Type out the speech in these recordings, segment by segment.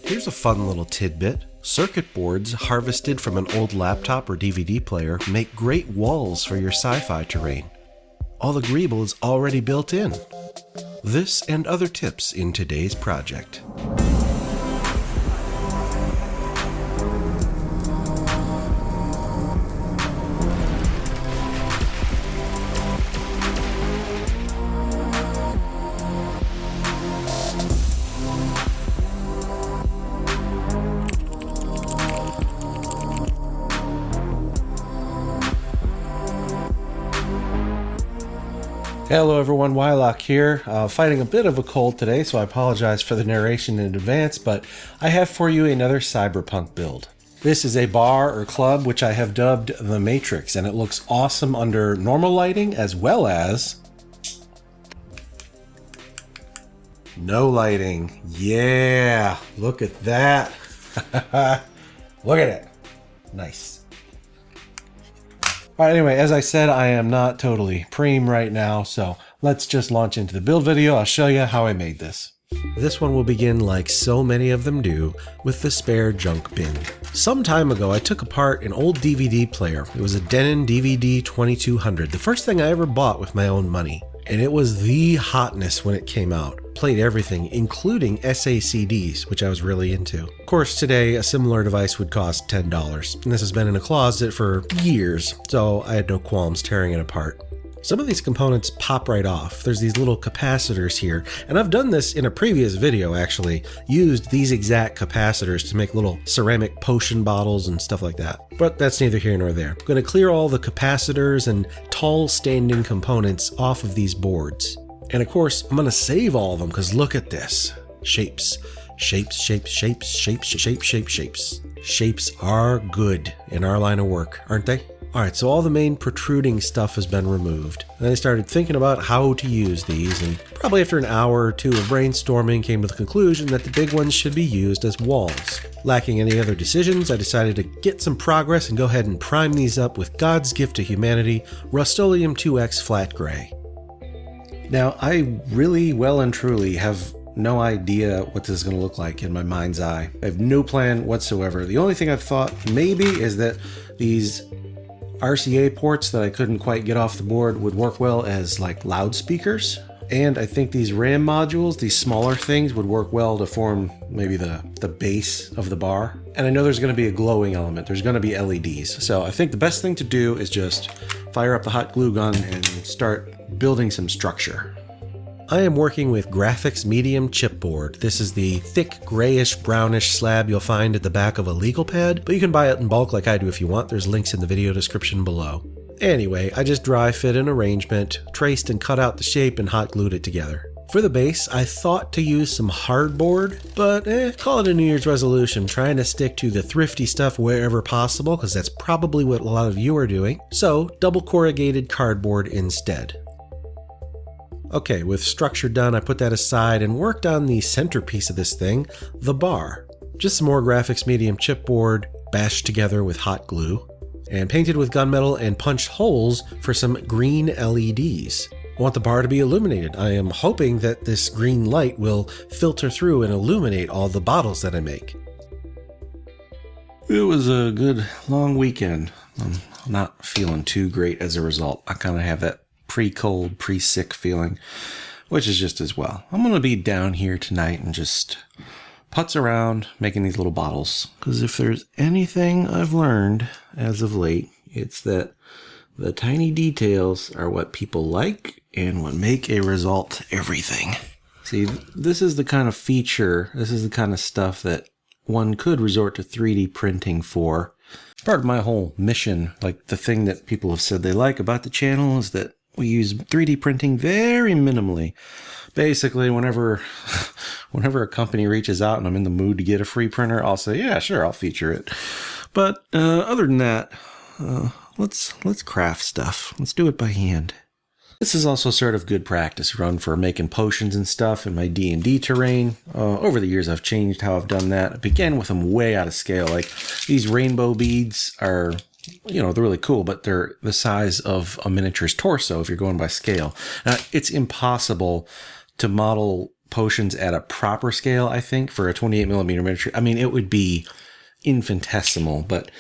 Here's a fun little tidbit. Circuit boards harvested from an old laptop or DVD player make great walls for your sci-fi terrain. All the greeble is already built in. This and other tips in today's project. Hello everyone, Wylock here, fighting a bit of a cold today, so I apologize for the narration in advance, but I have for you another Cyberpunk build. This is a bar or club which I have dubbed the Matrix, and it looks awesome under normal lighting as well as no lighting. Yeah, look at that. Look at it. Nice. Alright, anyway, as I said, I am not totally preem right now, so let's just launch into the build video. I'll show you how I made this. This one will begin, like so many of them do, with the spare junk bin. Some time ago, I took apart an old DVD player. It was a Denon DVD 2200, the first thing I ever bought with my own money. And it was the hotness when it came out. Played everything, including SACDs, which I was really into. Of course, today, a similar device would cost $10, and this has been in a closet for years, so I had no qualms tearing it apart. Some of these components pop right off. There's these little capacitors here, and I've done this in a previous video actually, used these exact capacitors to make little ceramic potion bottles and stuff like that. But that's neither here nor there. I'm going to clear all the capacitors and tall standing components off of these boards. And of course, I'm going to save all of them because look at this. Shapes. Shapes, shapes, shapes, shapes, shapes, shapes, shapes. Shapes are good in our line of work, aren't they? Alright, so all the main protruding stuff has been removed. Then I started thinking about how to use these, and probably after an hour or two of brainstorming came to the conclusion that the big ones should be used as walls. Lacking any other decisions, I decided to get some progress and go ahead and prime these up with God's gift to humanity, Rust-Oleum 2X Flat Gray. Now, I really well and truly have no idea what this is going to look like in my mind's eye. I have no plan whatsoever. The only thing I've thought maybe is that these RCA ports that I couldn't quite get off the board would work well as like loudspeakers. And I think these RAM modules, these smaller things, would work well to form maybe the base of the bar. And I know there's going to be a glowing element. There's going to be LEDs. So I think the best thing to do is just fire up the hot glue gun and start building some structure. I am working with Graphics Medium Chipboard. This is the thick grayish brownish slab you'll find at the back of a legal pad, but you can buy it in bulk like I do if you want. There's links in the video description below. Anyway, I just dry fit an arrangement, traced and cut out the shape and hot glued it together. For the base, I thought to use some hardboard, but call it a New Year's resolution, trying to stick to the thrifty stuff wherever possible, because that's probably what a lot of you are doing. So, double corrugated cardboard instead. Okay, with structure done, I put that aside and worked on the centerpiece of this thing, the bar. Just some more Graphics Medium chipboard, bashed together with hot glue, and painted with gunmetal and punched holes for some green LEDs. I want the bar to be illuminated. I am hoping that this green light will filter through and illuminate all the bottles that I make. It was a good long weekend. I'm not feeling too great as a result. I kind of have that pre-cold, pre-sick feeling, which is just as well. I'm going to be down here tonight and just putz around making these little bottles. Because if there's anything I've learned as of late, it's that the tiny details are what people like and what make a result everything. See, this is the kind of feature, this is the kind of stuff that one could resort to 3D printing for. Part of my whole mission, like the thing that people have said they like about the channel, is that we use 3D printing very minimally. Basically, whenever a company reaches out and I'm in the mood to get a free printer, I'll say, yeah, sure, I'll feature it. But other than that, let's craft stuff. Let's do it by hand. This is also sort of good practice run for making potions and stuff in my D&D terrain. Over the years, I've changed how I've done that. I began with them way out of scale. Like, these rainbow beads are, you know, they're really cool, but they're the size of a miniature's torso if you're going by scale. It's impossible to model potions at a proper scale, I think, for a 28 millimeter miniature. I mean, it would be infinitesimal, but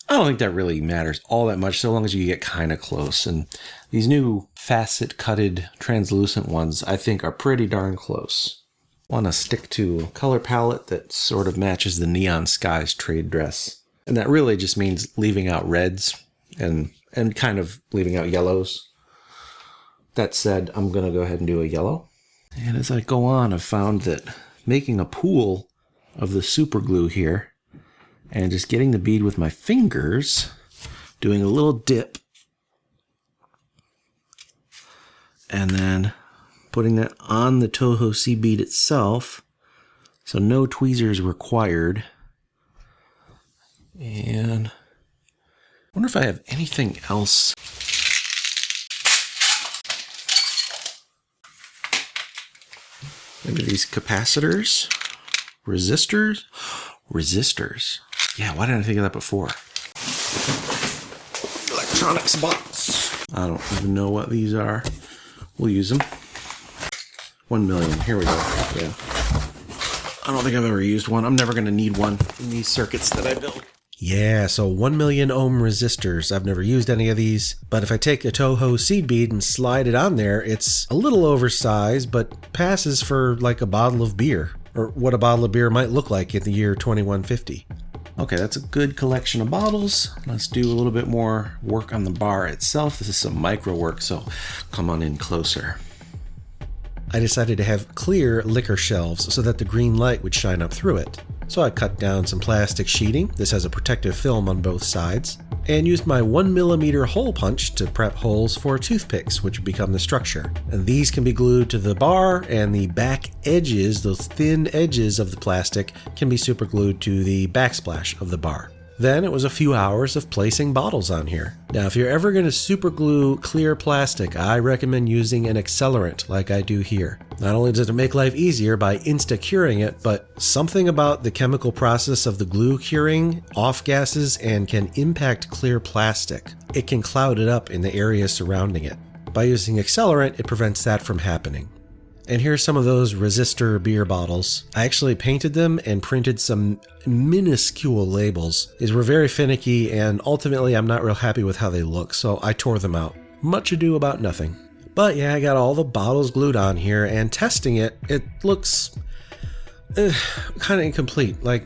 I don't think that really matters all that much so long as you get kind of close. And these new facet-cutted translucent ones, I think, are pretty darn close. Want to stick to a color palette that sort of matches the Neon Skies trade dress. And that really just means leaving out reds and kind of leaving out yellows. That said, I'm going to go ahead and do a yellow. And as I go on, I've found that making a pool of the super glue here and just getting the bead with my fingers, doing a little dip, and then putting that on the Toho Sea bead itself, so no tweezers required. And I wonder if I have anything else. Maybe these capacitors, resistors. Yeah, why didn't I think of that before? Electronics box. I don't even know what these are. We'll use them. 1 million. Here we go. Yeah. I don't think I've ever used one. I'm never going to need one in these circuits that I build. Yeah, so 1 million ohm resistors. I've never used any of these, but if I take a Toho seed bead and slide it on there, it's a little oversized, but passes for like a bottle of beer, or what a bottle of beer might look like in the year 2150. Okay, that's a good collection of bottles. Let's do a little bit more work on the bar itself. This is some micro work, so come on in closer. I decided to have clear liquor shelves so that the green light would shine up through it. So I cut down some plastic sheeting, this has a protective film on both sides, and used my 1mm hole punch to prep holes for toothpicks, which become the structure. And these can be glued to the bar, and the back edges, those thin edges of the plastic, can be super glued to the backsplash of the bar. Then it was a few hours of placing bottles on here. Now, if you're ever going to super glue clear plastic, I recommend using an accelerant like I do here. Not only does it make life easier by insta-curing it, but something about the chemical process of the glue curing off gases and can impact clear plastic. It can cloud it up in the area surrounding it. By using accelerant, it prevents that from happening. And here's some of those resistor beer bottles. I actually painted them and printed some minuscule labels. These were very finicky, and ultimately I'm not real happy with how they look, so I tore them out. Much ado about nothing. But yeah, I got all the bottles glued on here, and testing it, it looks kind of incomplete. I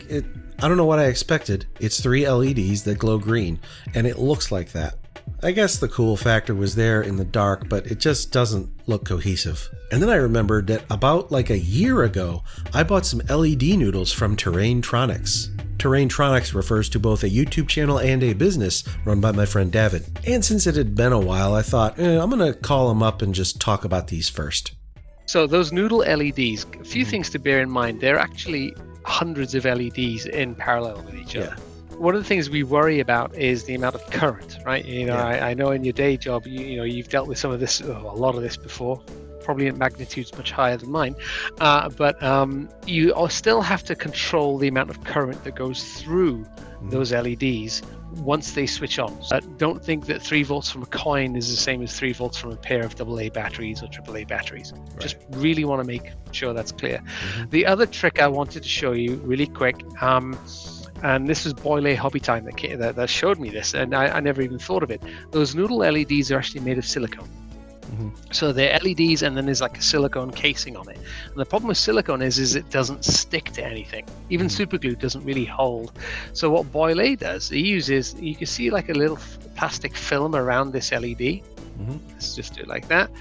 don't know what I expected. It's 3 LEDs that glow green, and it looks like that. I guess the cool factor was there in the dark, but it just doesn't look cohesive. And then I remembered that about like a year ago, I bought some LED noodles from Terraintronics. Terraintronics refers to both a YouTube channel and a business run by my friend David. And since it had been a while, I thought, I'm going to call him up and just talk about these first. So those noodle LEDs, a few things to bear in mind. They're actually hundreds of LEDs in parallel with each other. One of the things we worry about is the amount of current, right? I know in your day job, you've dealt with some of this, a lot of this before, probably in magnitudes much higher than mine. But you still have to control the amount of current that goes through those LEDs once they switch on. Don't think that 3 volts from a coin is the same as 3 volts from a pair of AA batteries or AAA batteries. Right. Just really want to make sure that's clear. The other trick I wanted to show you really quick, and this was Boyle Hobby Time that showed me this, and I never even thought of it. Those noodle LEDs are actually made of silicone. So they're LEDs, and then there's like a silicone casing on it. And the problem with silicone is it doesn't stick to anything. Even super glue doesn't really hold. So what Boyle does, he uses, you can see like a little plastic film around this LED. Let's just do it like that.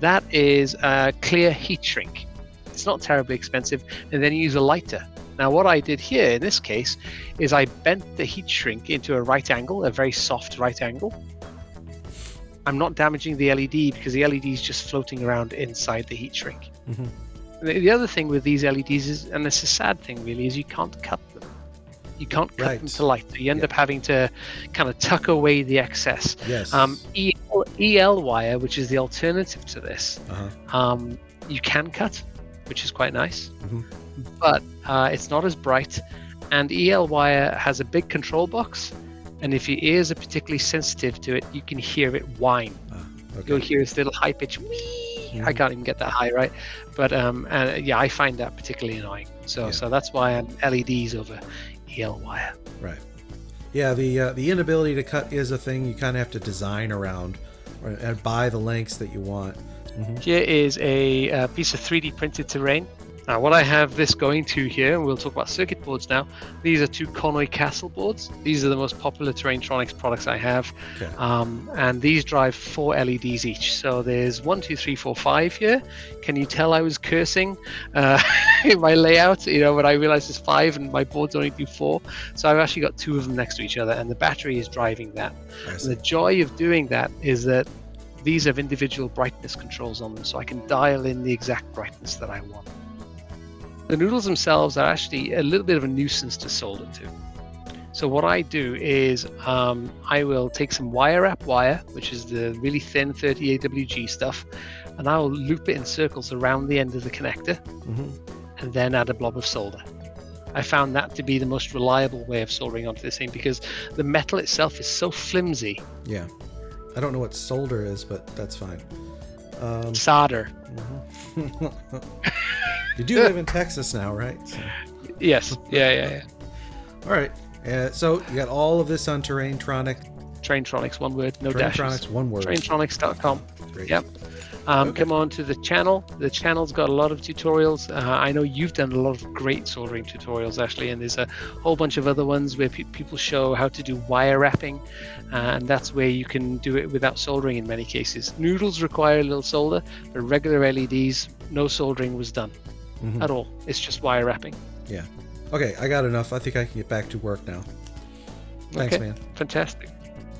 That is a clear heat shrink. It's not terribly expensive. And then you use a lighter. Now what I did here in this case is I bent the heat shrink into a right angle, a very soft right angle. I'm not damaging the LED because the LED is just floating around inside the heat shrink. The other thing with these LEDs is, and it's a sad thing really, is you can't cut them. You can't cut them to light. So you end up having to kind of tuck away the excess. Yes. EL wire, which is the alternative to this, you can cut, which is quite nice. But it's not as bright, and EL wire has a big control box, and if your ears are particularly sensitive to it, you can hear it whine. You'll hear this little high pitch wee I can't even get that high, right? But and yeah, I find that particularly annoying. So that's why I'm LEDs over EL wire. Right. Yeah, the inability to cut is a thing you kind of have to design around and buy the lengths that you want. Here is a piece of 3D printed terrain. Now, what I have this going to here, and we'll talk about circuit boards now. These are 2 Conway Castle boards. These are the most popular Terraintronics products I have. Okay. And these drive 4 LEDs each. So there's 1, 2, 3, 4, 5 here. Can you tell I was cursing in my layout? When I realized there's 5 and my boards only do 4. So I've actually got 2 of them next to each other, and the battery is driving that. And the joy of doing that is that these have individual brightness controls on them, so I can dial in the exact brightness that I want. The noodles themselves are actually a little bit of a nuisance to solder to. So what I do is I will take some wire wrap wire, which is the really thin 30 AWG stuff, and I'll loop it in circles around the end of the connector, and then add a blob of solder. I found that to be the most reliable way of soldering onto this thing because the metal itself is so flimsy. Yeah. I don't know what solder is, but that's fine. Solder. You do live in Texas now, right? So. Yes. Yeah. All right. So you got all of this on Terraintronic. Terraintronics, one word, no dashes. Terraintronics, one word. Terraintronics.com. Great. Yep. Come on to the channel. The channel's got a lot of tutorials. I know you've done a lot of great soldering tutorials, Ashley, and there's a whole bunch of other ones where people show how to do wire wrapping, and that's where you can do it without soldering in many cases. Noodles require a little solder, but regular LEDs, no soldering was done at all. It's just wire wrapping. Yeah. Okay, I got enough. I think I can get back to work now. Thanks, man. Fantastic.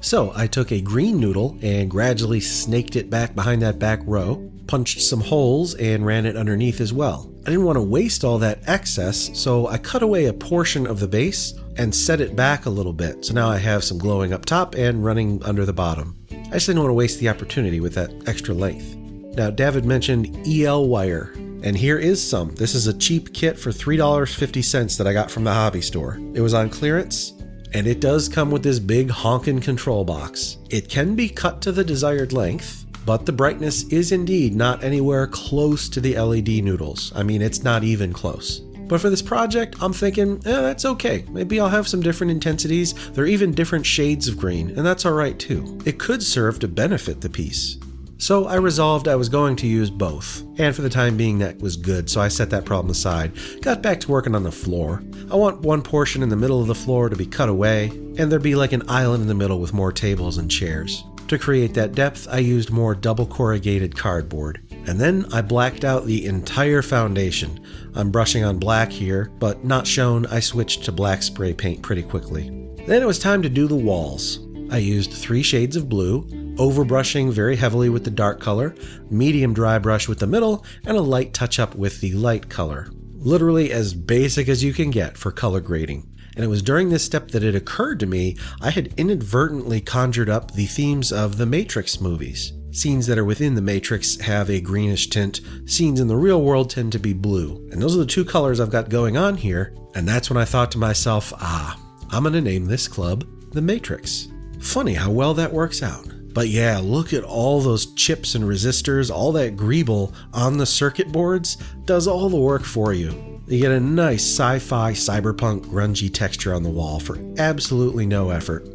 So I took a green noodle and gradually snaked it back behind that back row, punched some holes and ran it underneath as well. I didn't want to waste all that excess, so I cut away a portion of the base and set it back a little bit. So now I have some glowing up top and running under the bottom. I just didn't want to waste the opportunity with that extra length. Now, David mentioned EL wire, and here is some. This is a cheap kit for $3.50 that I got from the hobby store. It was on clearance. And it does come with this big honkin' control box. It can be cut to the desired length, but the brightness is indeed not anywhere close to the LED noodles. I mean, it's not even close. But for this project, I'm thinking, that's okay. Maybe I'll have some different intensities. There are even different shades of green, and that's alright too. It could serve to benefit the piece. So I resolved I was going to use both, and for the time being that was good, so I set that problem aside, got back to working on the floor. I want one portion in the middle of the floor to be cut away, and there be like an island in the middle with more tables and chairs. To create that depth, I used more double corrugated cardboard. And then I blacked out the entire foundation. I'm brushing on black here, but not shown, I switched to black spray paint pretty quickly. Then it was time to do the walls. I used 3 shades of blue, overbrushing very heavily with the dark color, medium dry brush with the middle, and a light touch-up with the light color. Literally as basic as you can get for color grading. And it was during this step that it occurred to me I had inadvertently conjured up the themes of the Matrix movies. Scenes that are within the Matrix have a greenish tint, scenes in the real world tend to be blue. And those are the 2 colors I've got going on here, and that's when I thought to myself, I'm gonna name this club The Matrix. Funny how well that works out. But yeah, look at all those chips and resistors, all that greeble on the circuit boards does all the work for you. You get a nice sci-fi, cyberpunk, grungy texture on the wall for absolutely no effort.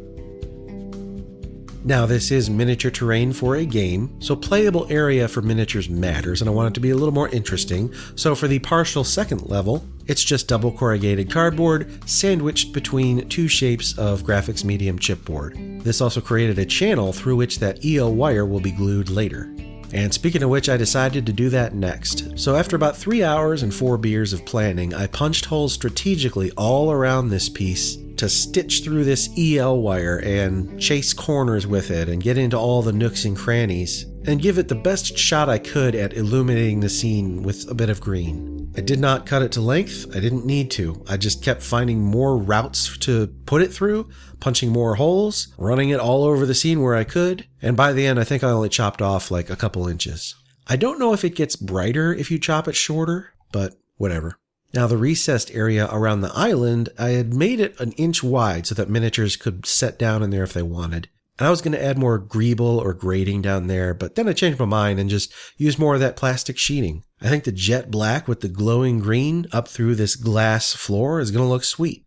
Now this is miniature terrain for a game, so playable area for miniatures matters, and I want it to be a little more interesting. So for the partial second level, it's just double corrugated cardboard sandwiched between 2 shapes of graphics medium chipboard. This also created a channel through which that EL wire will be glued later. And speaking of which, I decided to do that next. So after about 3 hours and 4 beers of planning, I punched holes strategically all around this piece to stitch through this EL wire and chase corners with it and get into all the nooks and crannies and give it the best shot I could at illuminating the scene with a bit of green. I did not cut it to length. I didn't need to. I just kept finding more routes to put it through, punching more holes, running it all over the scene where I could, and by the end I think I only chopped off like a couple inches. I don't know if it gets brighter if you chop it shorter, but whatever. Now the recessed area around the island, I had made it an inch wide so that miniatures could set down in there if they wanted. And I was going to add more greeble or grating down there, but then I changed my mind and just used more of that plastic sheeting. I think the jet black with the glowing green up through this glass floor is going to look sweet.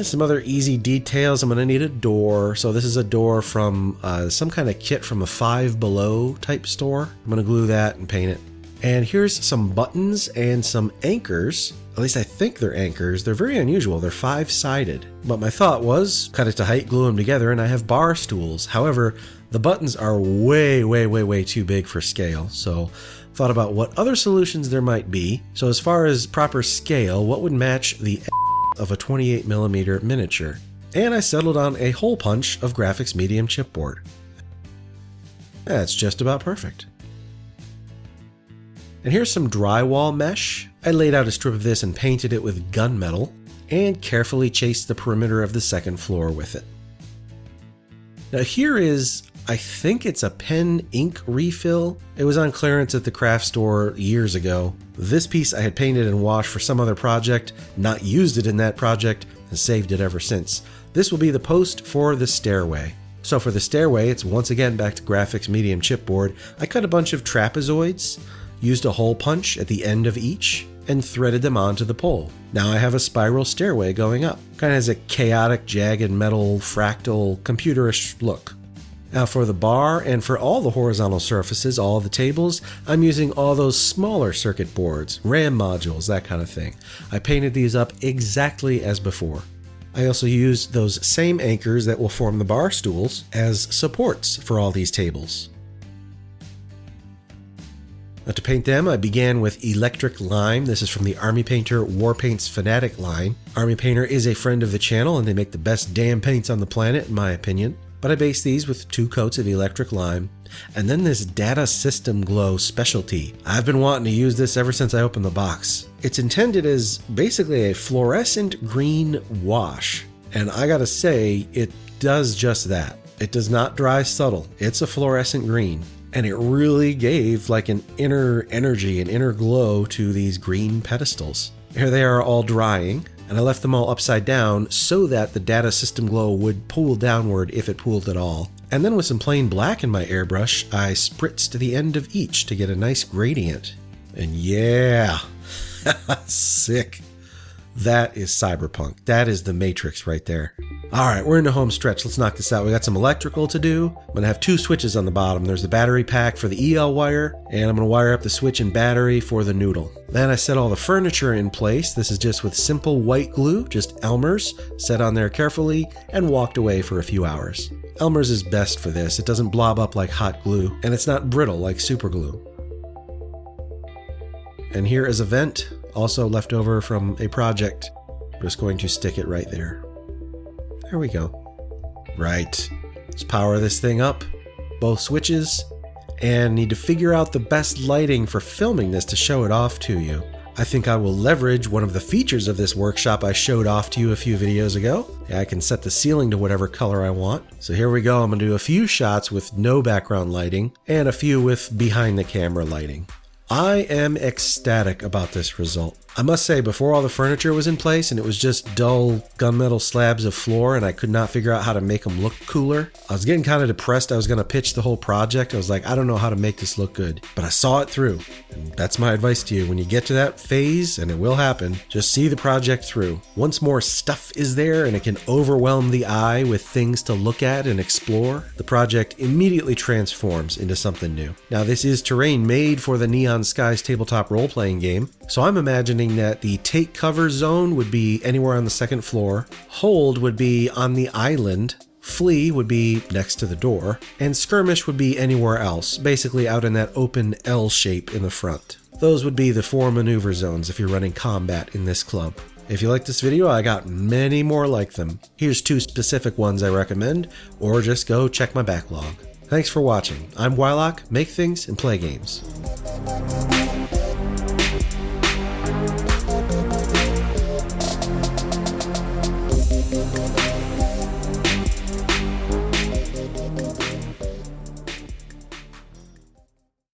Some other easy details. I'm going to need a door. So this is a door from some kind of kit from a Five Below type store. I'm going to glue that and paint it. And here's some buttons and some anchors. At least I think they're anchors. They're very unusual. They're 5-sided. But my thought was cut it to height, glue them together, and I have bar stools. However, the buttons are way too big for scale. So thought about what other solutions there might be. So as far as proper scale, what would match the of a 28mm miniature? And I settled on a hole punch of graphics medium chipboard. That's just about perfect. And here's some drywall mesh. I laid out a strip of this and painted it with gunmetal and carefully chased the perimeter of the second floor with it. Now here is, I think it's a pen ink refill. It was on clearance at the craft store years ago. This piece I had painted and washed for some other project, not used it in that project, and saved it ever since. This will be the post for the stairway. So for the stairway, it's once again back to graphics medium chipboard. I cut a bunch of trapezoids, used a hole punch at the end of each, and threaded them onto the pole. Now I have a spiral stairway going up. Kind of has a chaotic, jagged metal, fractal, computerish look. Now for the bar and for all the horizontal surfaces, all the tables, I'm using all those smaller circuit boards, RAM modules, that kind of thing. I painted these up exactly as before. I also used those same anchors that will form the bar stools as supports for all these tables. Now to paint them, I began with Electric Lime. This is from the Army Painter Warpaints Fanatic line. Army Painter is a friend of the channel and they make the best damn paints on the planet in my opinion. But I based these with 2 coats of Electric Lime. And then this Data System Glow specialty. I've been wanting to use this ever since I opened the box. It's intended as basically a fluorescent green wash. And I gotta say, it does just that. It does not dry subtle. It's a fluorescent green. And it really gave like an inner energy, an inner glow to these green pedestals. Here they are all drying, and I left them all upside down so that the Data System Glow would pool downward if it pooled at all. And then with some plain black in my airbrush, I spritzed the end of each to get a nice gradient. And yeah, sick. That is Cyberpunk. That is the Matrix right there. All right, we're in the home stretch. Let's knock this out. We got some electrical to do. I'm going to have 2 switches on the bottom. There's the battery pack for the EL wire, and I'm going to wire up the switch and battery for the noodle. Then I set all the furniture in place. This is just with simple white glue, just Elmer's, set on there carefully, and walked away for a few hours. Elmer's is best for this. It doesn't blob up like hot glue, and it's not brittle like super glue. And here is a vent, also left over from a project. I'm just going to stick it right there. There we go. Right. Let's power this thing up. Both switches. And need to figure out the best lighting for filming this to show it off to you. I think I will leverage one of the features of this workshop I showed off to you a few videos ago. I can set the ceiling to whatever color I want. So here we go. I'm going to do a few shots with no background lighting and a few with behind the camera lighting. I am ecstatic about this result. I must say, before all the furniture was in place and it was just dull gunmetal slabs of floor and I could not figure out how to make them look cooler, I was getting kind of depressed. I was going to pitch the whole project. I was like, I don't know how to make this look good, but I saw it through. And that's my advice to you. When you get to that phase, and it will happen, just see the project through. Once more stuff is there and it can overwhelm the eye with things to look at and explore, the project immediately transforms into something new. Now, this is terrain made for the Neon Skies tabletop role-playing game, so I'm imagining that the take cover zone would be anywhere on the second floor, hold would be on the island, flee would be next to the door, and skirmish would be anywhere else, basically out in that open L shape in the front. Those would be the 4 maneuver zones if you're running combat in this club. If you like this video, I got many more like them. Here's 2 specific ones I recommend, or just go check my backlog. Thanks for watching. I'm Wylock, make things and play games.